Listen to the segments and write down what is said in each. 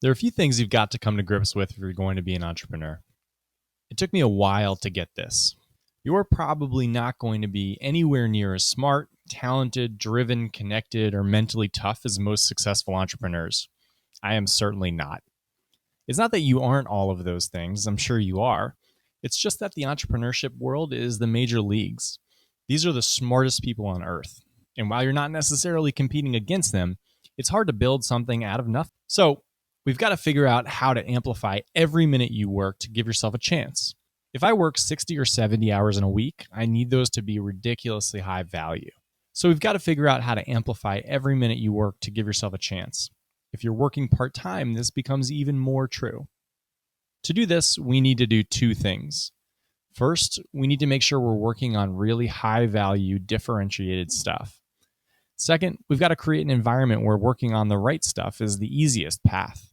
There are a few things you've got to come to grips with if you're going to be an entrepreneur. It took me a while to get this. You're probably not going to be anywhere near as smart, talented, driven, connected, or mentally tough as most successful entrepreneurs. I am certainly not. It's not that you aren't all of those things. I'm sure you are. It's just that the entrepreneurship world is the major leagues. These are the smartest people on earth. And while you're not necessarily competing against them, it's hard to build something out of nothing. So we've got to figure out how to amplify every minute you work to give yourself a chance. If I work 60 or 70 hours in a week, I need those to be ridiculously high value. So we've got to figure out how to amplify every minute you work to give yourself a chance. If you're working part-time, this becomes even more true. To do this, we need to do two things. First, we need to make sure we're working on really high-value, differentiated stuff. Second, we've got to create an environment where working on the right stuff is the easiest path.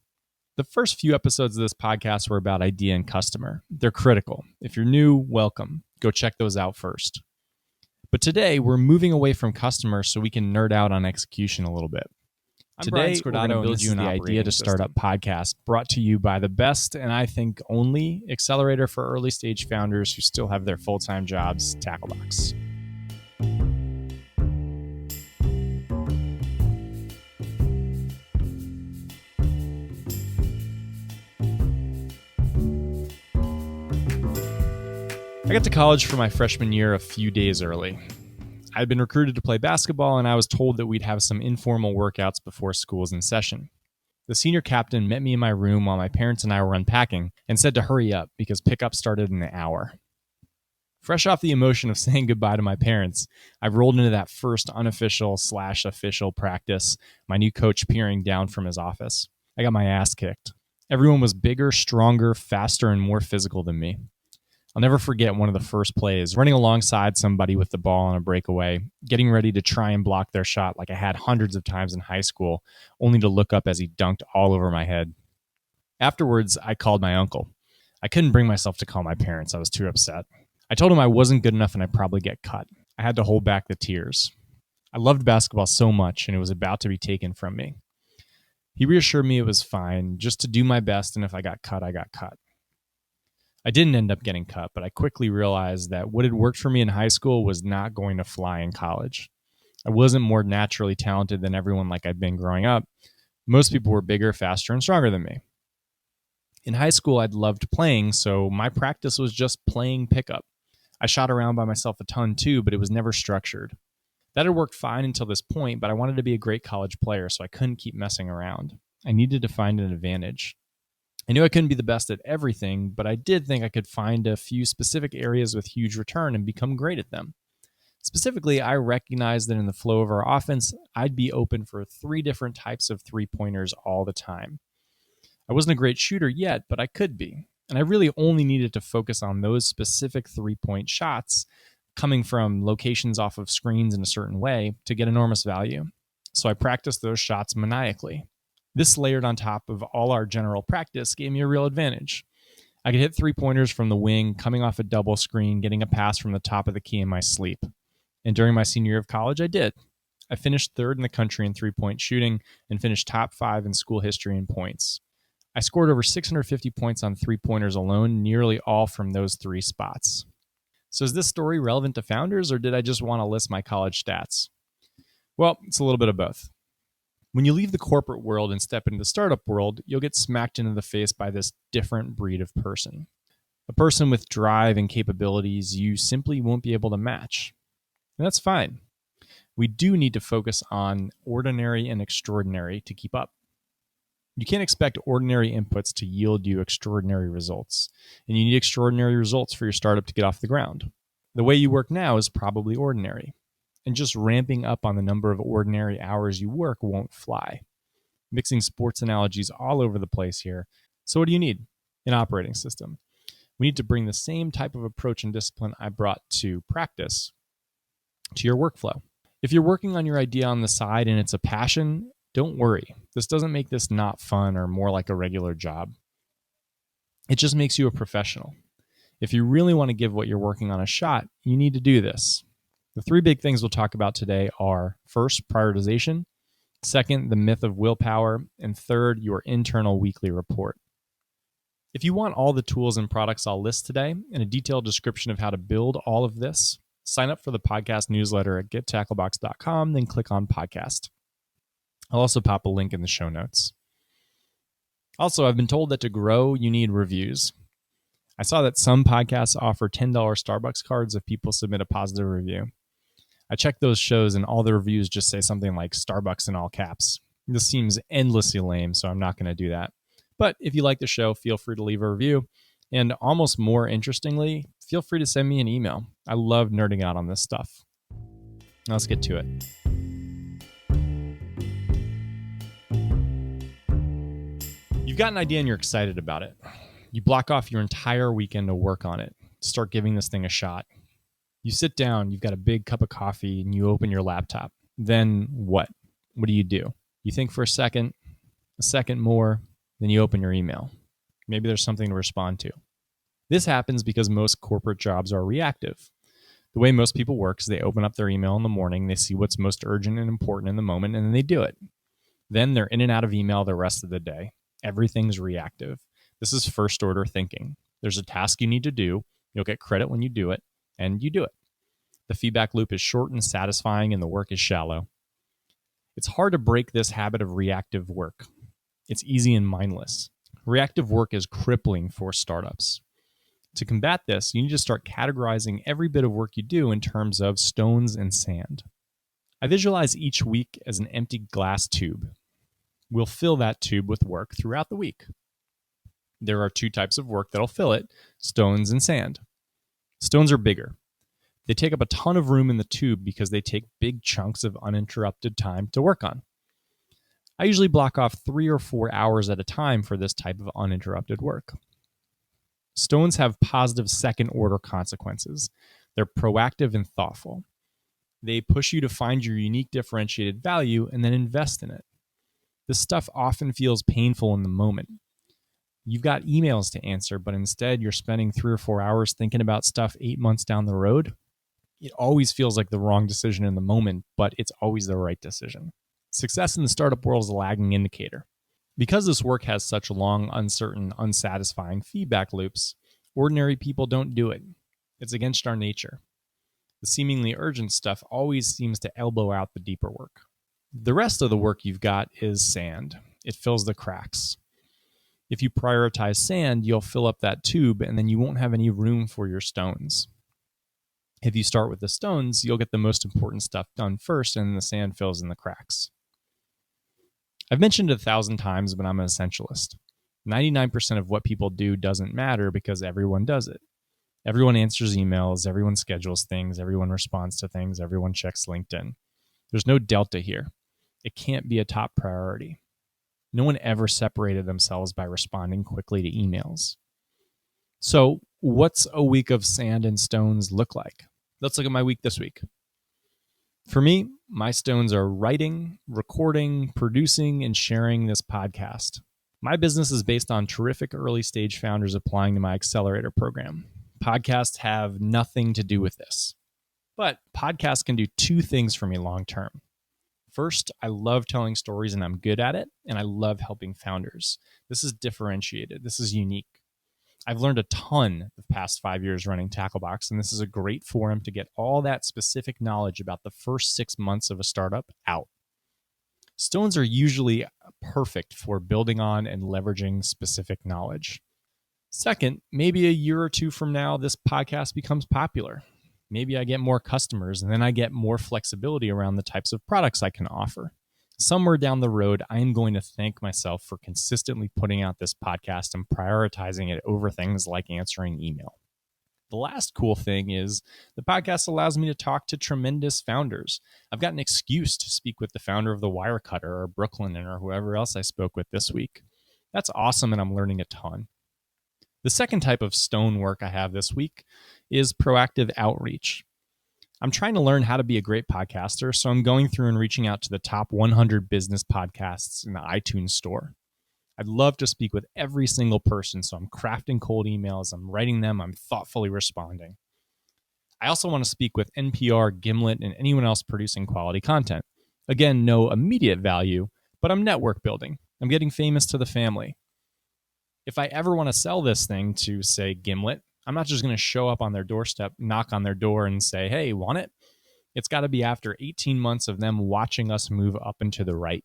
The first few episodes of this podcast were about idea and customer. They're critical. If you're new, welcome. Go check those out first. But today, we're moving away from customer so we can nerd out on execution a little bit. Today, we're going to build you an Idea to Startup podcast brought to you by the best, and I think only, accelerator for early stage founders who still have their full-time jobs, Tacklebox. I got to college for my freshman year a few days early. I'd been recruited to play basketball, and I was told that we'd have some informal workouts before school's in session. The senior captain met me in my room while my parents and I were unpacking and said to hurry up because pickup started in an hour. Fresh off the emotion of saying goodbye to my parents, I rolled into that first unofficial/official practice, my new coach peering down from his office. I got my ass kicked. Everyone was bigger, stronger, faster, and more physical than me. I'll never forget one of the first plays, running alongside somebody with the ball on a breakaway, getting ready to try and block their shot like I had hundreds of times in high school, only to look up as he dunked all over my head. Afterwards, I called my uncle. I couldn't bring myself to call my parents. I was too upset. I told him I wasn't good enough and I'd probably get cut. I had to hold back the tears. I loved basketball so much and it was about to be taken from me. He reassured me it was fine, just to do my best, and if I got cut, I got cut. I didn't end up getting cut, but I quickly realized that what had worked for me in high school was not going to fly in college. I wasn't more naturally talented than everyone like I'd been growing up. Most people were bigger, faster, and stronger than me. In high school, I'd loved playing, so my practice was just playing pickup. I shot around by myself a ton too, but it was never structured. That had worked fine until this point, but I wanted to be a great college player, so I couldn't keep messing around. I needed to find an advantage. I knew I couldn't be the best at everything, but I did think I could find a few specific areas with huge return and become great at them. Specifically, I recognized that in the flow of our offense, I'd be open for 3 different types of three-pointers all the time. I wasn't a great shooter yet, but I could be. And I really only needed to focus on those specific 3-point shots coming from locations off of screens in a certain way to get enormous value. So I practiced those shots maniacally. This layered on top of all our general practice gave me a real advantage. I could hit 3-pointers from the wing, coming off a double screen, getting a pass from the top of the key in my sleep. And during my senior year of college, I did. I finished 3rd in the country in 3-point shooting and finished top 5 in school history in points. I scored over 650 points on 3-pointers alone, nearly all from those 3 spots. So is this story relevant to founders, or did I just want to list my college stats? Well, it's a little bit of both. When you leave the corporate world and step into the startup world, you'll get smacked into the face by this different breed of person. A person with drive and capabilities you simply won't be able to match. And that's fine. We do need to focus on ordinary and extraordinary to keep up. You can't expect ordinary inputs to yield you extraordinary results. And you need extraordinary results for your startup to get off the ground. The way you work now is probably ordinary. And just ramping up on the number of ordinary hours you work won't fly. Mixing sports analogies all over the place here. So what do you need? An operating system. We need to bring the same type of approach and discipline I brought to practice to your workflow. If you're working on your idea on the side and it's a passion, don't worry. This doesn't make this not fun or more like a regular job. It just makes you a professional. If you really want to give what you're working on a shot, you need to do this. The 3 big things we'll talk about today are, first, prioritization, Second, the myth of willpower. And third, your internal weekly report. If you want all the tools and products I'll list today and a detailed description of how to build all of this, sign up for the podcast newsletter at gettacklebox.com, then click on podcast. I'll also pop a link in the show notes. Also, I've been told that to grow, you need reviews. I saw that some podcasts offer $10 Starbucks cards if people submit a positive review. I checked those shows and all the reviews just say something like Starbucks in all caps. This seems endlessly lame, so I'm not going to do that. But if you like the show, feel free to leave a review. And almost more interestingly, feel free to send me an email. I love nerding out on this stuff. Now let's get to it. You've got an idea and you're excited about it. You block off your entire weekend to work on it. Start giving this thing a shot. You sit down, you've got a big cup of coffee, and you open your laptop. Then what? What do? You think for a second more, then you open your email. Maybe there's something to respond to. This happens because most corporate jobs are reactive. The way most people work is they open up their email in the morning, they see what's most urgent and important in the moment, and then they do it. Then they're in and out of email the rest of the day. Everything's reactive. This is first order thinking. There's a task you need to do. You'll get credit when you do it, and you do it. The feedback loop is short and satisfying, and the work is shallow. It's hard to break this habit of reactive work. It's easy and mindless. Reactive work is crippling for startups. To combat this, you need to start categorizing every bit of work you do in terms of stones and sand. I visualize each week as an empty glass tube. We'll fill that tube with work throughout the week. There are two types of work that'll fill it, stones and sand. Stones are bigger. They take up a ton of room in the tube because they take big chunks of uninterrupted time to work on. I usually block off 3 or 4 hours at a time for this type of uninterrupted work. Stones have positive second-order consequences. They're proactive and thoughtful. They push you to find your unique differentiated value and then invest in it. This stuff often feels painful in the moment. You've got emails to answer, but instead you're spending 3 or 4 hours thinking about stuff 8 months down the road. It always feels like the wrong decision in the moment, but it's always the right decision. Success in the startup world is a lagging indicator. Because this work has such long, uncertain, unsatisfying feedback loops, ordinary people don't do it. It's against our nature. The seemingly urgent stuff always seems to elbow out the deeper work. The rest of the work you've got is sand. It fills the cracks. If you prioritize sand, you'll fill up that tube and then you won't have any room for your stones. If you start with the stones, you'll get the most important stuff done first and the sand fills in the cracks. I've mentioned it 1,000 times, but I'm an essentialist. 99% of what people do doesn't matter because everyone does it. Everyone answers emails, everyone schedules things, everyone responds to things, everyone checks LinkedIn. There's no delta here. It can't be a top priority. No one ever separated themselves by responding quickly to emails. So, what's a week of sand and stones look like? Let's look at my week this week. For me, my stones are writing, recording, producing, and sharing this podcast. My business is based on terrific early stage founders applying to my accelerator program. Podcasts have nothing to do with this. But podcasts can do 2 things for me long term. First, I love telling stories and I'm good at it, and I love helping founders. This is differentiated. This is unique. I've learned a ton the past 5 years running Tacklebox, and this is a great forum to get all that specific knowledge about the first 6 months of a startup out. Stones are usually perfect for building on and leveraging specific knowledge. Second, maybe a year or 2 from now, this podcast becomes popular. Maybe I get more customers, and then I get more flexibility around the types of products I can offer. Somewhere down the road, I am going to thank myself for consistently putting out this podcast and prioritizing it over things like answering email. The last cool thing is the podcast allows me to talk to tremendous founders. I've got an excuse to speak with the founder of the Wirecutter or Brooklinen or whoever else I spoke with this week. That's awesome, and I'm learning a ton. The second type of stone work I have this week is proactive outreach. I'm trying to learn how to be a great podcaster, so I'm going through and reaching out to the top 100 business podcasts in the iTunes store. I'd love to speak with every single person, so I'm crafting cold emails, I'm writing them, I'm thoughtfully responding. I also want to speak with NPR, Gimlet, and anyone else producing quality content. Again, no immediate value, but I'm network building. I'm getting famous to the family. If I ever want to sell this thing to, say, Gimlet, I'm not just going to show up on their doorstep, knock on their door, and say, hey, want it? It's got to be after 18 months of them watching us move up and to the right.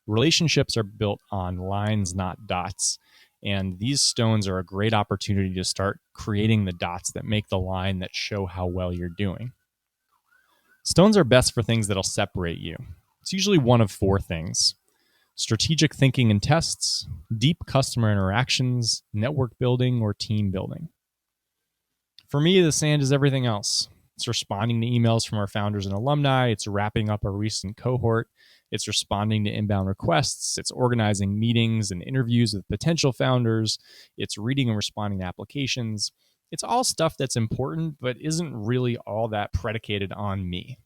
Relationships are built on lines, not dots. And these stones are a great opportunity to start creating the dots that make the line that show how well you're doing. Stones are best for things that'll separate you. It's usually one of 4 things: strategic thinking and tests, deep customer interactions, network building, or team building. For me, the sand is everything else. It's responding to emails from our founders and alumni. It's wrapping up a recent cohort. It's responding to inbound requests. It's organizing meetings and interviews with potential founders. It's reading and responding to applications. It's all stuff that's important, but isn't really all that predicated on me.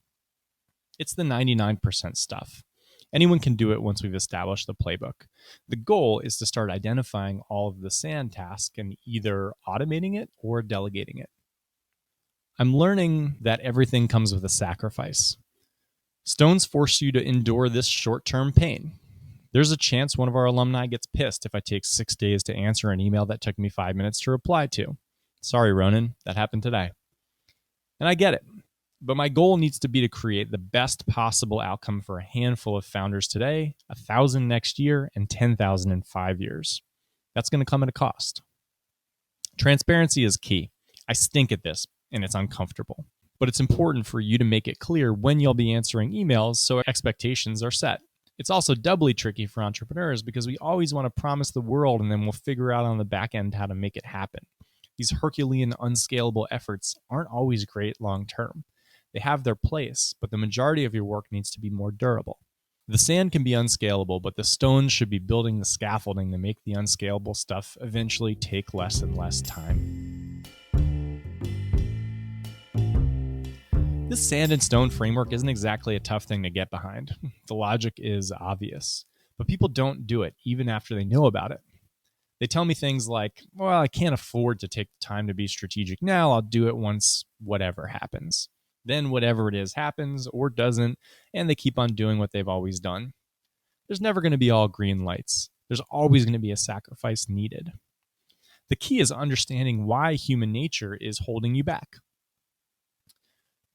It's the 99% stuff. Anyone can do it once we've established the playbook. The goal is to start identifying all of the sand tasks and either automating it or delegating it. I'm learning that everything comes with a sacrifice. Stones force you to endure this short-term pain. There's a chance one of our alumni gets pissed if I take 6 days to answer an email that took me 5 minutes to reply to. Sorry, Ronan, that happened today. And I get it. But my goal needs to be to create the best possible outcome for a handful of founders today, 1,000 next year, and 10,000 in 5 years. That's going to come at a cost. Transparency is key. I stink at this, and it's uncomfortable. But it's important for you to make it clear when you'll be answering emails so expectations are set. It's also doubly tricky for entrepreneurs because we always want to promise the world and then we'll figure out on the back end how to make it happen. These Herculean, unscalable efforts aren't always great long term. They have their place, but the majority of your work needs to be more durable. The sand can be unscalable, but the stones should be building the scaffolding to make the unscalable stuff eventually take less and less time. This sand and stone framework isn't exactly a tough thing to get behind. The logic is obvious, but people don't do it even after they know about it. They tell me things like, well, I can't afford to take the time to be strategic now. I'll do it once whatever happens. Then whatever it is happens or doesn't, and they keep on doing what they've always done. There's never going to be all green lights. There's always going to be a sacrifice needed. The key is understanding why human nature is holding you back.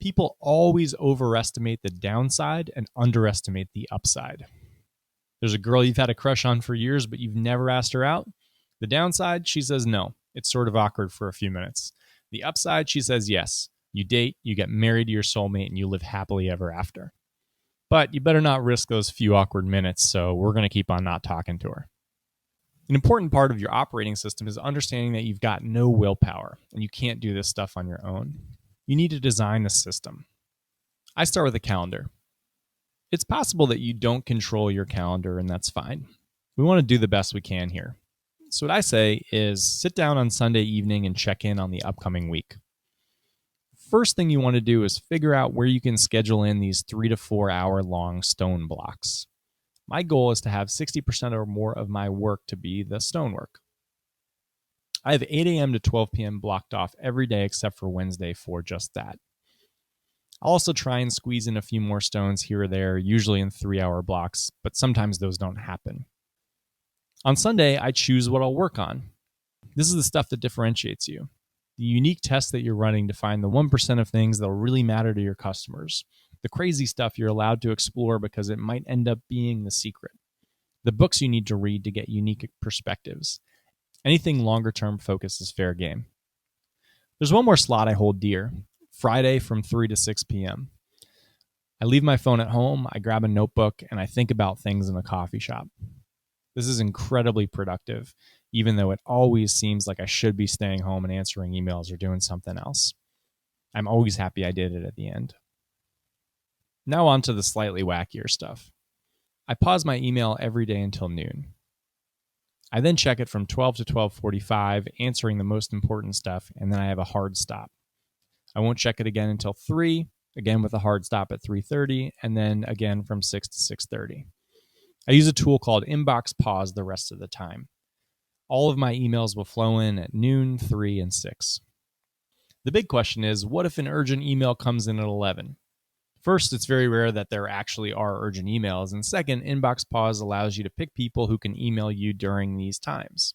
People always overestimate the downside and underestimate the upside. There's a girl you've had a crush on for years, but you've never asked her out. The downside, she says no. It's sort of awkward for a few minutes. The upside, she says yes. You date, you get married to your soulmate, and you live happily ever after. But you better not risk those few awkward minutes, so we're going to keep on not talking to her. An important part of your operating system is understanding that you've got no willpower, and you can't do this stuff on your own. You need to design a system. I start with a calendar. It's possible that you don't control your calendar, and that's fine. We want to do the best we can here. So what I say is sit down on Sunday evening and check in on the upcoming week. First thing you want to do is figure out where you can schedule in these 3 to 4 hour long stone blocks. My goal is to have 60% or more of my work to be the stone work. I have 8 a.m. to 12 p.m. blocked off every day except for Wednesday for just that. I'll also try and squeeze in a few more stones here or there, usually in 3-hour blocks, but sometimes those don't happen. On Sunday, I choose what I'll work on. This is the stuff that differentiates you. The unique test that you're running to find the 1% of things that will really matter to your customers. The crazy stuff you're allowed to explore because it might end up being the secret. The books you need to read to get unique perspectives. Anything longer-term focus is fair game. There's one more slot I hold dear. Friday from 3 to 6 p.m. I leave my phone at home, I grab a notebook, and I think about things in a coffee shop. This is incredibly productive, even though it always seems like I should be staying home and answering emails or doing something else. I'm always happy I did it at the end. Now on to the slightly wackier stuff. I pause my email every day until noon. I then check it from 12 to 12:45, answering the most important stuff, and then I have a hard stop. I won't check it again until 3, again with a hard stop at 3:30, and then again from 6 to 6:30. I use a tool called Inbox Pause the rest of the time. All of my emails will flow in at noon, 3, and 6. The big question is, what if an urgent email comes in at 11? First, it's very rare that there actually are urgent emails. And second, Inbox Pause allows you to pick people who can email you during these times.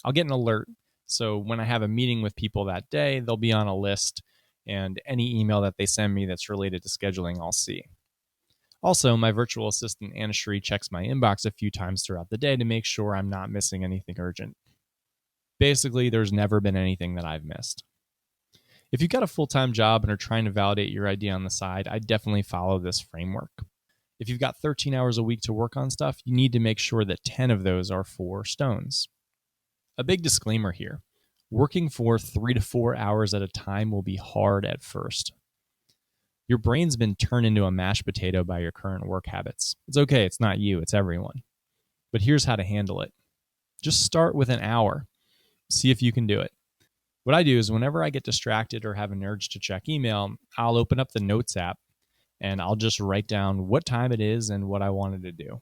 I'll get an alert. So when I have a meeting with people that day, they'll be on a list, and any email that they send me that's related to scheduling, I'll see. Also, my virtual assistant, Anna Shree, checks my inbox a few times throughout the day to make sure I'm not missing anything urgent. Basically, there's never been anything that I've missed. If you've got a full-time job and are trying to validate your idea on the side, I'd definitely follow this framework. If you've got 13 hours a week to work on stuff, you need to make sure that 10 of those are for stones. A big disclaimer here. Working for 3 to 4 hours at a time will be hard at first. Your brain's been turned into a mashed potato by your current work habits. It's okay, it's not you, it's everyone. But here's how to handle it. Just start with an hour. See if you can do it. What I do is whenever I get distracted or have an urge to check email, I'll open up the Notes app and I'll just write down what time it is and what I wanted to do.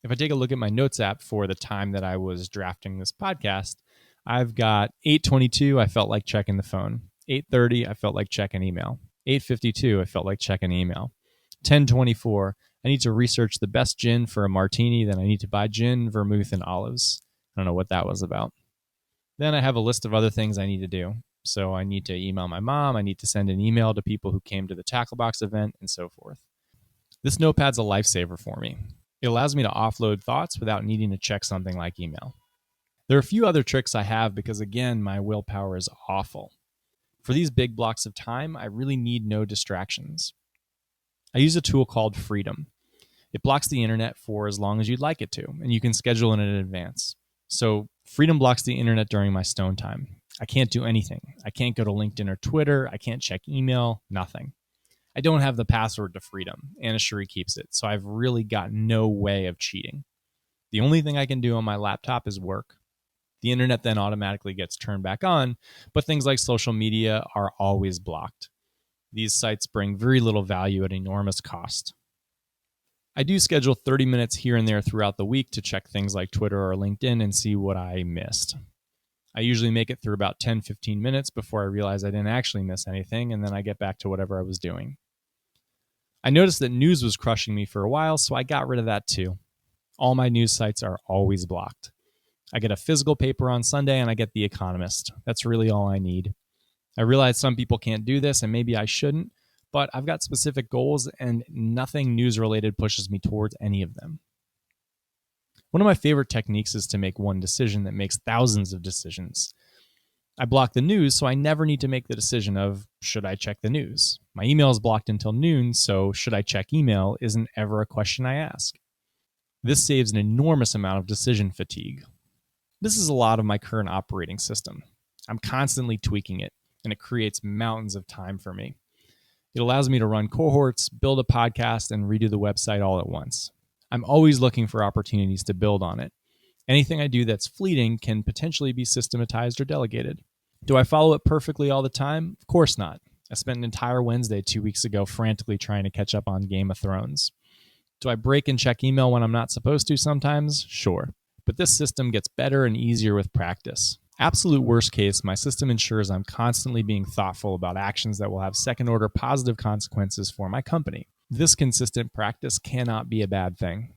If I take a look at my Notes app for the time that I was drafting this podcast, I've got 8:22, I felt like checking the phone. 8:30, I felt like checking email. 8:52, I felt like checking email. 10:24, I need to research the best gin for a martini, then I need to buy gin, vermouth, and olives. I don't know what that was about. Then I have a list of other things I need to do. So I need to email my mom, I need to send an email to people who came to the Tacklebox event, and so forth. This notepad's a lifesaver for me. It allows me to offload thoughts without needing to check something like email. There are a few other tricks I have because, again, my willpower is awful. For these big blocks of time, I really need no distractions. I use a tool called Freedom. It blocks the internet for as long as you'd like it to, and you can schedule it in advance. So Freedom blocks the internet during my stone time. I can't do anything. I can't go to LinkedIn or Twitter. I can't check email, nothing. I don't have the password to Freedom. Anna Shree keeps it, so I've really got no way of cheating. The only thing I can do on my laptop is work. The internet then automatically gets turned back on, but things like social media are always blocked. These sites bring very little value at enormous cost. I do schedule 30 minutes here and there throughout the week to check things like Twitter or LinkedIn and see what I missed. I usually make it through about 10-15 minutes before I realize I didn't actually miss anything, and then I get back to whatever I was doing. I noticed that news was crushing me for a while, so I got rid of that too. All my news sites are always blocked. I get a physical paper on Sunday and I get The Economist. That's really all I need. I realize some people can't do this and maybe I shouldn't, but I've got specific goals and nothing news related pushes me towards any of them. One of my favorite techniques is to make one decision that makes thousands of decisions. I block the news so I never need to make the decision of, should I check the news? My email is blocked until noon, so should I check email isn't ever a question I ask. This saves an enormous amount of decision fatigue. This is a lot of my current operating system. I'm constantly tweaking it, and it creates mountains of time for me. It allows me to run cohorts, build a podcast, and redo the website all at once. I'm always looking for opportunities to build on it. Anything I do that's fleeting can potentially be systematized or delegated. Do I follow it perfectly all the time? Of course not. I spent an entire Wednesday 2 weeks ago frantically trying to catch up on Game of Thrones. Do I break and check email when I'm not supposed to sometimes? Sure. But this system gets better and easier with practice. Absolute worst case, my system ensures I'm constantly being thoughtful about actions that will have second-order positive consequences for my company. This consistent practice cannot be a bad thing.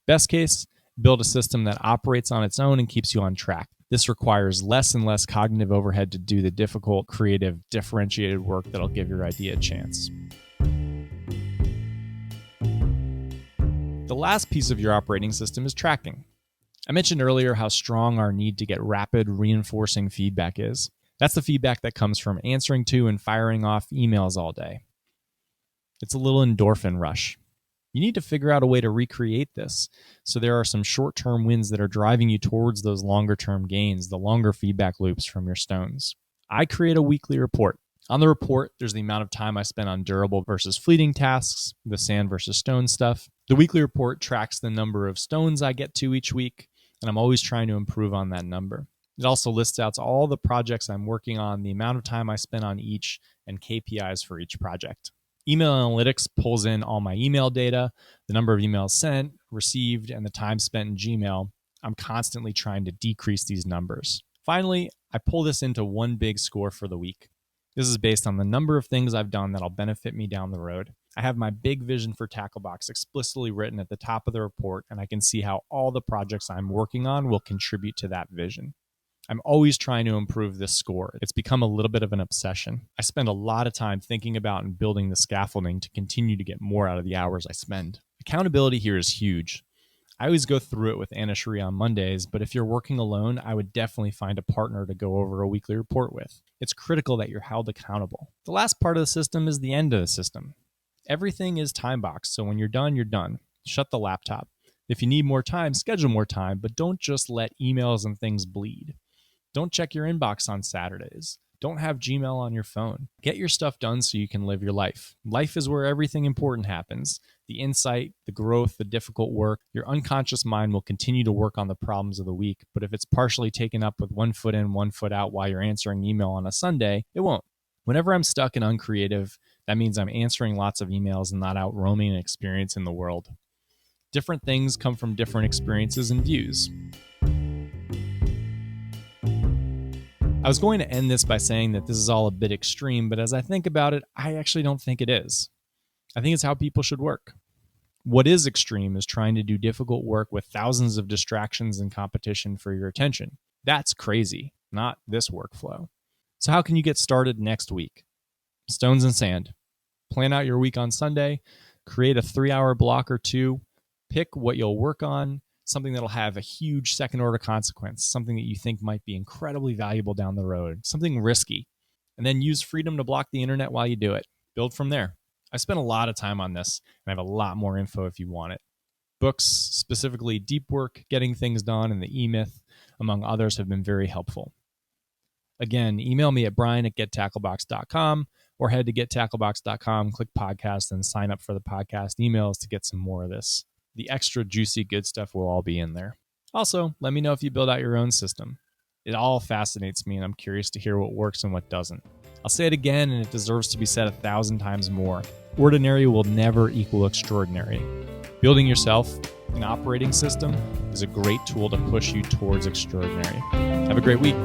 Best case, build a system that operates on its own and keeps you on track. This requires less and less cognitive overhead to do the difficult, creative, differentiated work that'll give your idea a chance. The last piece of your operating system is tracking. I mentioned earlier how strong our need to get rapid, reinforcing feedback is. That's the feedback that comes from answering to and firing off emails all day. It's a little endorphin rush. You need to figure out a way to recreate this. So there are some short-term wins that are driving you towards those longer-term gains, the longer feedback loops from your stones. I create a weekly report. On the report, there's the amount of time I spent on durable versus fleeting tasks, the sand versus stone stuff. The weekly report tracks the number of stones I get to each week, and I'm always trying to improve on that number. It also lists out all the projects I'm working on, the amount of time I spent on each, and KPIs for each project. Email Analytics pulls in all my email data, the number of emails sent, received, and the time spent in Gmail. I'm constantly trying to decrease these numbers. Finally, I pull this into one big score for the week. This is based on the number of things I've done that'll benefit me down the road. I have my big vision for Tacklebox explicitly written at the top of the report, and I can see how all the projects I'm working on will contribute to that vision. I'm always trying to improve this score. It's become a little bit of an obsession. I spend a lot of time thinking about and building the scaffolding to continue to get more out of the hours I spend. Accountability here is huge. I always go through it with Anna Cherie on Mondays, but if you're working alone, I would definitely find a partner to go over a weekly report with. It's critical that you're held accountable. The last part of the system is the end of the system. Everything is time boxed, so when you're done, you're done. Shut the laptop. If you need more time, schedule more time, but don't just let emails and things bleed. Don't check your inbox on Saturdays. Don't have Gmail on your phone. Get your stuff done so you can live your life. Life is where everything important happens. The insight, the growth, the difficult work. Your unconscious mind will continue to work on the problems of the week, but if it's partially taken up with 1 foot in, 1 foot out while you're answering email on a Sunday, it won't. Whenever I'm stuck and uncreative, that means I'm answering lots of emails and not out roaming and experiencing the world. Different things come from different experiences and views. I was going to end this by saying that this is all a bit extreme, but as I think about it, I actually don't think it is. I think it's how people should work. What is extreme is trying to do difficult work with thousands of distractions and competition for your attention. That's crazy, not this workflow. So how can you get started next week? Stones and sand. Plan out your week on Sunday, create a 3-hour block or 2, pick what you'll work on, something that'll have a huge second-order consequence, something that you think might be incredibly valuable down the road, something risky, and then use freedom to block the internet while you do it. Build from there. I spent a lot of time on this, and I have a lot more info if you want it. Books, specifically Deep Work, Getting Things Done, and The E-Myth, among others, have been very helpful. Again, email me at brian@gettacklebox.com or head to gettacklebox.com, click podcast, and sign up for the podcast emails to get some more of this. The extra juicy good stuff will all be in there. Also, let me know if you build out your own system. It all fascinates me, and I'm curious to hear what works and what doesn't. I'll say it again, and it deserves to be said 1,000 times more. Ordinary will never equal extraordinary. Building yourself an operating system is a great tool to push you towards extraordinary. Have a great week.